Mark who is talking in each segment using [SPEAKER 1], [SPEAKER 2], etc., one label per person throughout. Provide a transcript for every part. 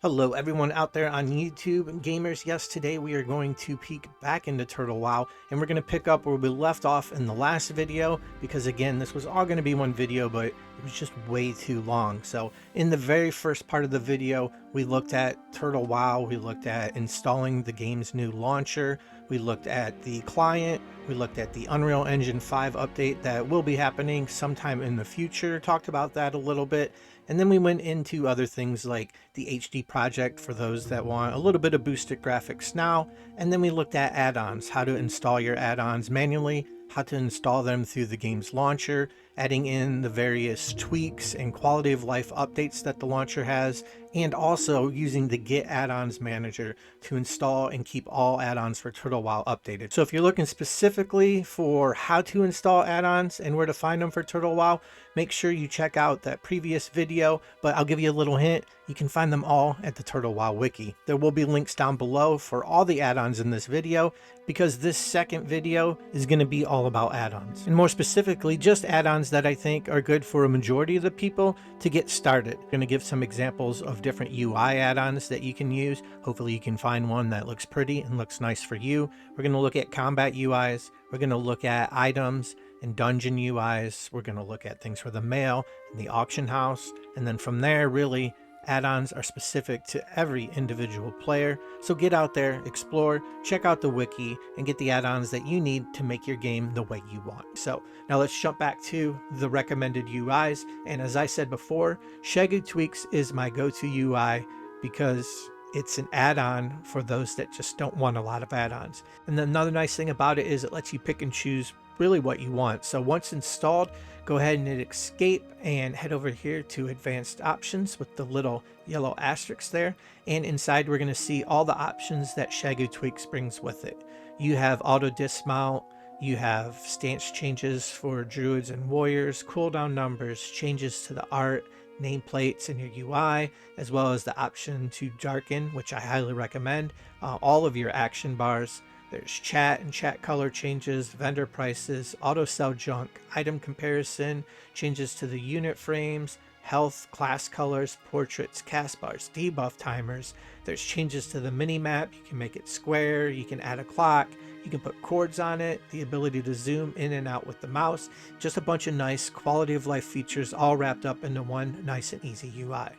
[SPEAKER 1] Hello everyone out there on YouTube and gamers. Yes, today we are going to peek back into Turtle WoW and we're going to pick up where we left off in the last video, because again this was all going to be one video but it was just way too long. So in the very first part of the video we looked at Turtle WoW, we looked at installing the game's new launcher, we looked at the client, we looked at the Unreal Engine 5 update that will be happening sometime in the future, talked about that a little bit. And then we went into other things like the HD project for those that want a little bit of boosted graphics now. And then we looked at add-ons, how to install your add-ons manually, how to install them through the game's launcher, adding in the various tweaks and quality of life updates that the launcher has, and also using the Git Addons manager to install and keep all add-ons for Turtle WoW updated. So if you're looking specifically for how to install add-ons and where to find them for Turtle WoW, make sure you check out that previous video, but I'll give you a little hint. You can find them all at the Turtle WoW wiki. There will be links down below for all the add-ons in this video, because this second video is going to be all about add-ons, and more specifically just add-ons that I think are good for a majority of the people to get started. I'm going to give some examples of different UI add-ons that you can use. Hopefully you can find one that looks pretty and looks nice for you. We're going to look at combat UIs, we're going to look at items and dungeon UIs, we're going to look at things for the mail and the auction house, and then from there really add-ons are specific to every individual player. So get out there, explore, check out the wiki, and get the add-ons that you need to make your game the way you want. So now let's jump back to the recommended UIs. And as I said before, Shegu Tweaks is my go-to UI because it's an add-on for those that just don't want a lot of add-ons. And then another nice thing about it is it lets you pick and choose really what you want. So once installed, go ahead and hit escape and head over here to advanced options with the little yellow asterisk there. And inside we're going to see all the options that Shegu Tweaks brings with it. You have auto dismount, you have stance changes for druids and warriors, cooldown numbers, changes to the art, nameplates in your UI, as well as the option to darken, which I highly recommend, all of your action bars. There's chat and chat color changes, vendor prices, auto sell junk, item comparison, changes to the unit frames, health, class colors, portraits, cast bars, debuff timers. There's changes to the mini map. You can make it square, you can add a clock, you can put chords on it, the ability to zoom in and out with the mouse. Just a bunch of nice quality of life features all wrapped up into one nice and easy UI.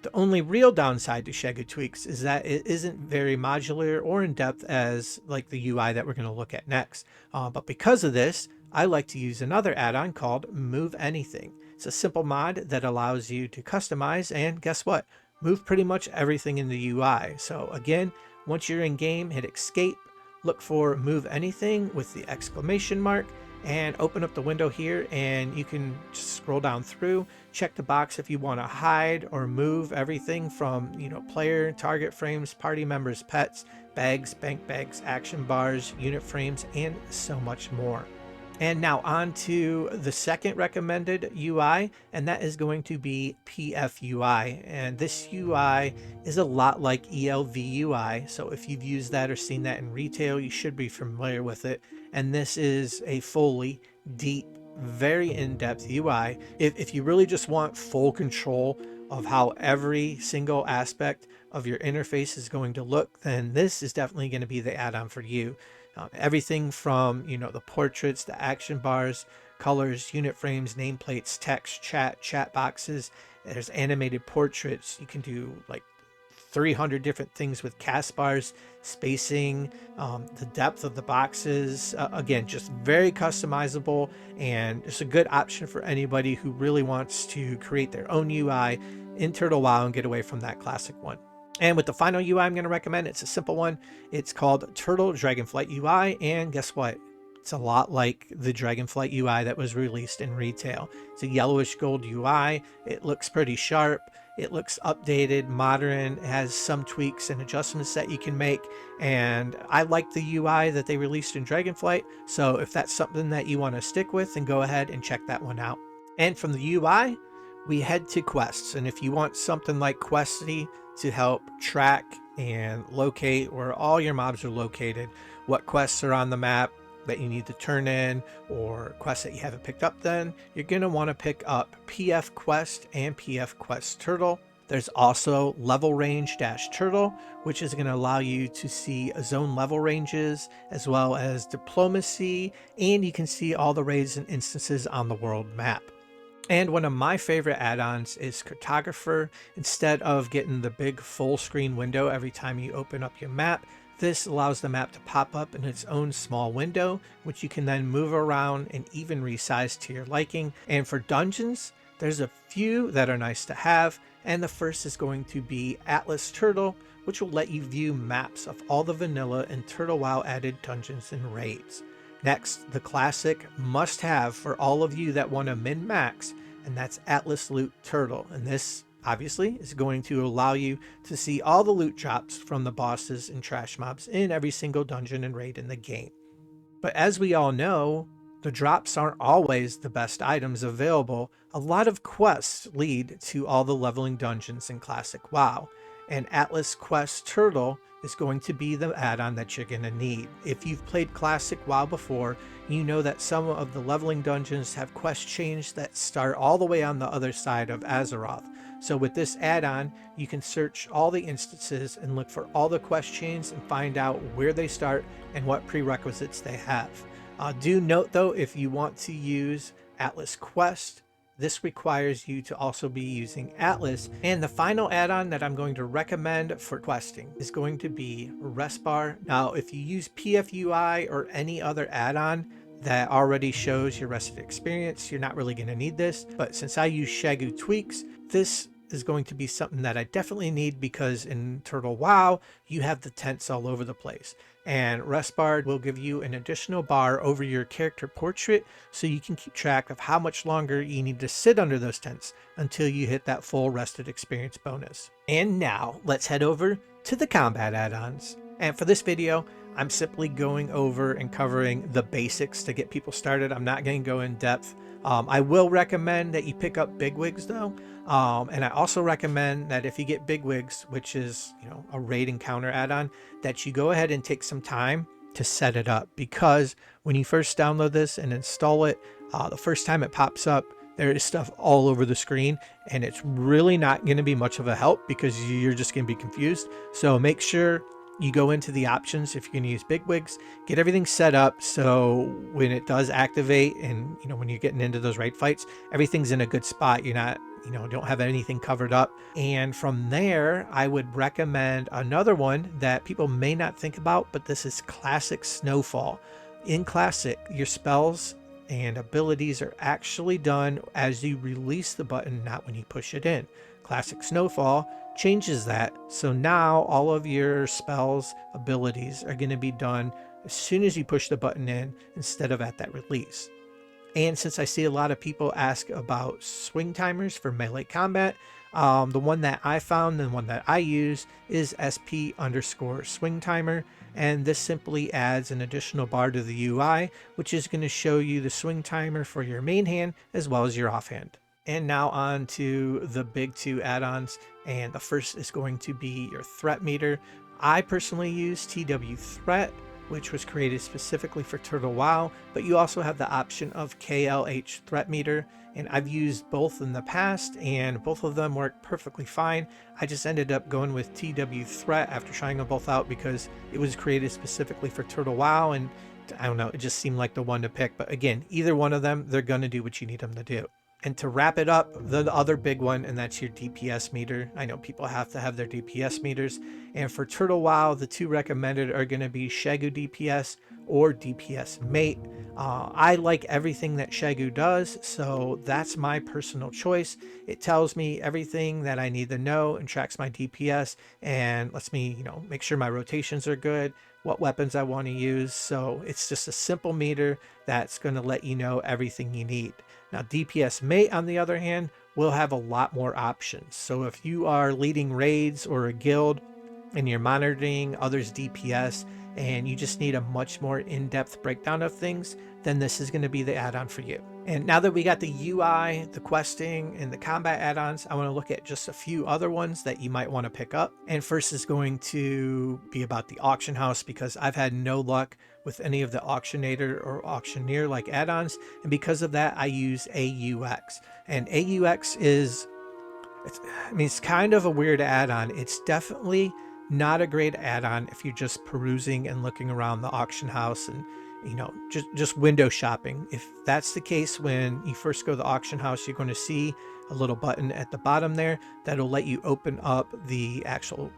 [SPEAKER 1] The only real downside to Shegu Tweaks is that it isn't very modular or in-depth as like the UI that we're going to look at next. But because of this, I like to use another add-on called Move Anything. It's a simple mod that allows you to customize and guess what? Move pretty much everything in the UI. So again, once you're in game, hit escape, look for Move Anything with the exclamation mark, and open up the window here, and you can just scroll down through, check the box if you want to hide or move everything from, player, target frames, party members, pets, bags, bank bags, action bars, unit frames, and so much more. And now on to the second recommended UI, and that is going to be PF UI. And this UI is a lot like ELV UI. So if you've used that or seen that in retail, you should be familiar with it. And this is a fully deep, very in-depth UI. If you really just want full control of how every single aspect of your interface is going to look, then this is definitely going to be the add-on for you. Everything from the portraits, the action bars, colors, unit frames, nameplates, text, chat boxes. There's animated portraits. You can do like 300 different things with cast bars, spacing, the depth of the boxes. Again, just very customizable, and it's a good option for anybody who really wants to create their own UI in Turtle WoW and get away from that classic one. And with the final UI I'm going to recommend, it's a simple one. It's called Turtle Dragonflight UI, and guess what? It's a lot like the Dragonflight UI that was released in retail. It's a yellowish gold UI. It looks pretty sharp. It looks updated, modern. It has some tweaks and adjustments that you can make. And I like the UI that they released in Dragonflight. So if that's something that you want to stick with, then go ahead and check that one out. And from the UI, we head to quests. And if you want something like Questy to help track and locate where all your mobs are located, what quests are on the map that you need to turn in, or quests that you haven't picked up, then you're going to want to pick up PF Quest and PF Quest Turtle. There's also level range turtle, which is going to allow you to see zone level ranges as well as diplomacy, and you can see all the raids and instances on the world map. And one of my favorite add-ons is Cartographer. Instead of getting the big full screen window every time you open up your map, this allows the map to pop up in its own small window, which you can then move around and even resize to your liking. And for dungeons, there's a few that are nice to have, and the first is going to be Atlas Turtle, which will let you view maps of all the vanilla and Turtle WoW added dungeons and raids. Next, the classic must-have for all of you that want to min-max, and that's Atlas Loot Turtle. And this, obviously, is going to allow you to see all the loot drops from the bosses and trash mobs in every single dungeon and raid in the game. But as we all know, the drops aren't always the best items available. A lot of quests lead to all the leveling dungeons in Classic WoW, and Atlas Quest Turtle is going to be the add-on that you're going to need. If you've played Classic WoW before, you know that some of the leveling dungeons have quest chains that start all the way on the other side of Azeroth. So with this add-on, you can search all the instances and look for all the quest chains and find out where they start and what prerequisites they have. Do note though, if you want to use Atlas Quest, this requires you to also be using Atlas. And the final add-on that I'm going to recommend for questing is going to be Respar. Now, if you use PFUI or any other add-on that already shows your rested experience, you're not really going to need this. But since I use Shagu tweaks, this is going to be something that I definitely need, because in Turtle WoW, you have the tents all over the place. And Respar will give you an additional bar over your character portrait, so you can keep track of how much longer you need to sit under those tents until you hit that full rested experience bonus. And now let's head over to the combat add-ons. And for this video, I'm simply going over and covering the basics to get people started. I'm not going to go in depth. I will recommend that you pick up bigwigs though. And I also recommend that if you get bigwigs, which is, a raid encounter add-on, that you go ahead and take some time to set it up, because when you first download this and install it, the first time it pops up, there is stuff all over the screen, and it's really not going to be much of a help because you're just going to be confused. So make sure you go into the options if you're going to use bigwigs, get everything set up so when it does activate and when you're getting into those raid fights, everything's in a good spot. You're not don't have anything covered up. And from there, I would recommend another one that people may not think about, but this is Classic Snowfall. In Classic, your spells and abilities are actually done as you release the button, not when you push it in. Classic Snowfall changes that, so now all of your spells, abilities are going to be done as soon as you push the button in instead of at that release. And since I see a lot of people ask about swing timers for melee combat, the one that I found and the one that I use is SP_swing timer. And this simply adds an additional bar to the UI, which is going to show you the swing timer for your main hand as well as your offhand. And now on to the big two add-ons. And the first is going to be your threat meter. I personally use TW Threat, which was created specifically for Turtle WoW, but you also have the option of KLH Threat Meter, and I've used both in the past, and both of them work perfectly fine. I just ended up going with TW Threat after trying them both out because it was created specifically for Turtle WoW, and I don't know, it just seemed like the one to pick. But again, either one of them, they're going to do what you need them to do. And to wrap it up, the other big one, and that's your DPS meter. I know people have to have their DPS meters. And for Turtle WoW, the two recommended are going to be Shagu DPS or DPS Mate. I like everything that Shagu does, so that's my personal choice. It tells me everything that I need to know and tracks my DPS and lets me, make sure my rotations are good, what weapons I want to use. So it's just a simple meter that's going to let you know everything you need. Now, DPS Mate, on the other hand, will have a lot more options. So if you are leading raids or a guild and you're monitoring others' DPS and you just need a much more in-depth breakdown of things, then this is going to be the add-on for you. And now that we got the UI, the questing, and the combat add-ons, I want to look at just a few other ones that you might want to pick up. And first is going to be about the auction house, because I've had no luck with any of the auctionator or auctioneer like add-ons, and because of that I use AUX. And AUX is I mean, it's kind of a weird add-on. It's definitely not a great add-on if you're just perusing and looking around the auction house and, you know, just window shopping. If that's the case, when you first go to the auction house, you're going to see a little button at the bottom there that'll let you open up the actual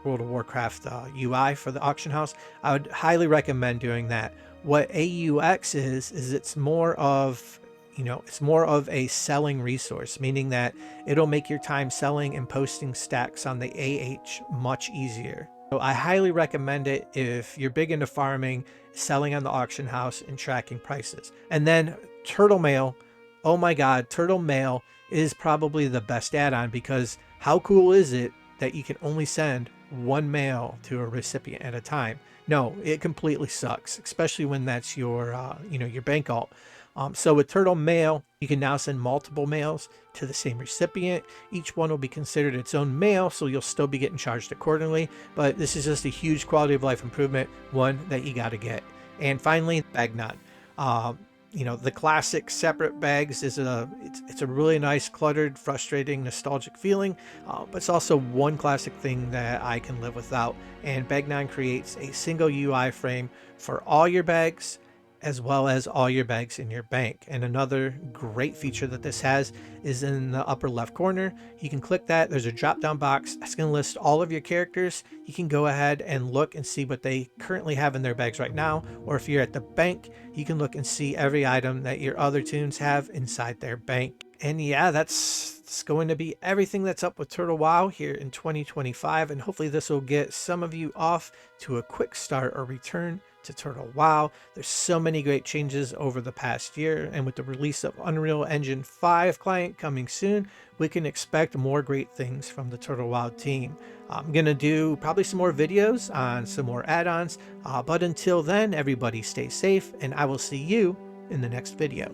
[SPEAKER 1] World of Warcraft UI for the auction house. I would highly recommend doing that. What AUX is it's more of, you know, it's more of a selling resource, meaning that it'll make your time selling and posting stacks on the AH much easier. So I highly recommend it if you're big into farming, selling on the auction house, and tracking prices. And then Turtle Mail, oh my god, Turtle Mail is probably the best add-on, because how cool is it that you can only send one mail to a recipient at a time? No, it completely sucks, especially when that's your, you know, your bank alt. So with Turtle Mail, you can now send multiple mails to the same recipient. Each one will be considered its own mail, so you'll still be getting charged accordingly. But this is just a huge quality of life improvement, one that you got to get. And finally, Bagnon. You know, the classic separate bags is it's a really nice, cluttered, frustrating, nostalgic feeling, but it's also one classic thing that I can live without. And Bagnon creates a single UI frame for all your bags, as well as all your bags in your bank. And another great feature that this has is in the upper left corner. You can click that. There's a drop down box that's going to list all of your characters. You can go ahead and look and see what they currently have in their bags right now. Or if you're at the bank, you can look and see every item that your other toons have inside their bank. And yeah, that's going to be everything that's up with Turtle WoW here in 2025. And hopefully this will get some of you off to a quick start or return to Turtle WoW. There's so many great changes over the past year, and with the release of Unreal Engine 5 client coming soon, we can expect more great things from the Turtle WoW team. I'm gonna do probably some more videos on some more add-ons, but until then, everybody stay safe, and I will see you in the next video.